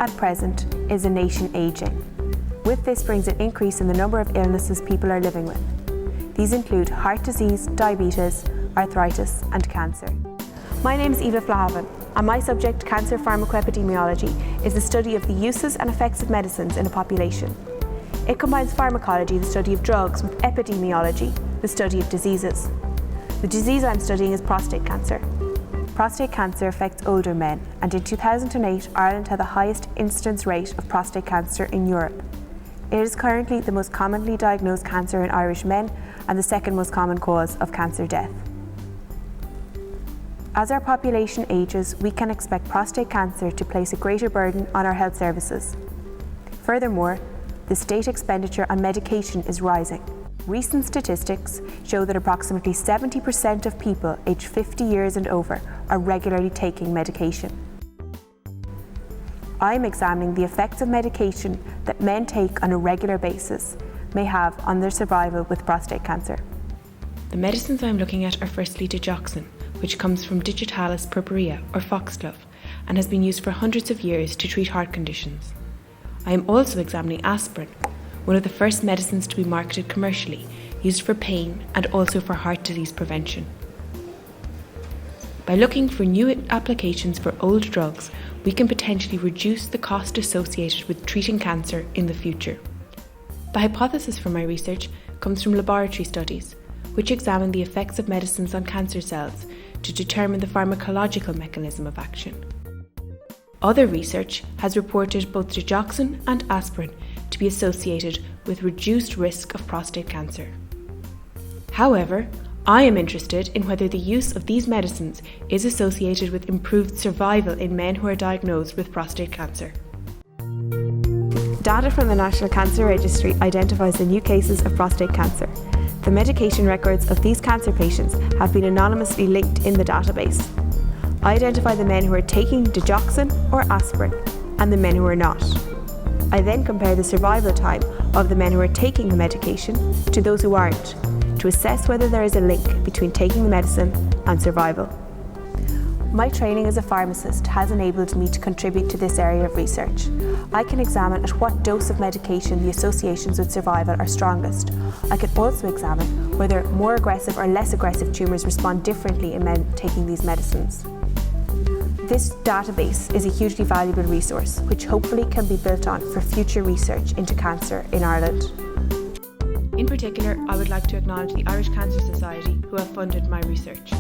at present is a nation ageing. With this brings an increase in the number of illnesses people are living with. These include heart disease, diabetes, arthritis and cancer. My name is Eva Flahavan and my subject, cancer pharmacoepidemiology, is the study of the uses and effects of medicines in a population. It combines pharmacology, the study of drugs, with epidemiology, the study of diseases. The disease I'm studying is prostate cancer. Prostate cancer affects older men, and in 2008 Ireland had the highest incidence rate of prostate cancer in Europe. It is currently the most commonly diagnosed cancer in Irish men and the second most common cause of cancer death. As our population ages, we can expect prostate cancer to place a greater burden on our health services. Furthermore, the state expenditure on medication is rising. Recent statistics show that approximately 70% of people aged 50 years and over are regularly taking medication. I'm examining the effects of medication that men take on a regular basis may have on their survival with prostate cancer. The medicines I'm looking at are firstly digoxin, which comes from digitalis purpurea or foxglove and has been used for hundreds of years to treat heart conditions. I am also examining aspirin, one of the first medicines to be marketed commercially, used for pain and also for heart disease prevention. By looking for new applications for old drugs, we can potentially reduce the cost associated with treating cancer in the future. The hypothesis for my research comes from laboratory studies, which examine the effects of medicines on cancer cells to determine the pharmacological mechanism of action. Other research has reported both digoxin and aspirin to be associated with reduced risk of prostate cancer. However, I am interested in whether the use of these medicines is associated with improved survival in men who are diagnosed with prostate cancer. Data from the National Cancer Registry identifies the new cases of prostate cancer. The medication records of these cancer patients have been anonymously linked in the database. I identify the men who are taking digoxin or aspirin and the men who are not. I then compare the survival time of the men who are taking the medication to those who aren't, to assess whether there is a link between taking the medicine and survival. My training as a pharmacist has enabled me to contribute to this area of research. I can examine at what dose of medication the associations with survival are strongest. I can also examine whether more aggressive or less aggressive tumours respond differently in men taking these medicines. This database is a hugely valuable resource, which hopefully can be built on for future research into cancer in Ireland. In particular, I would like to acknowledge the Irish Cancer Society who have funded my research.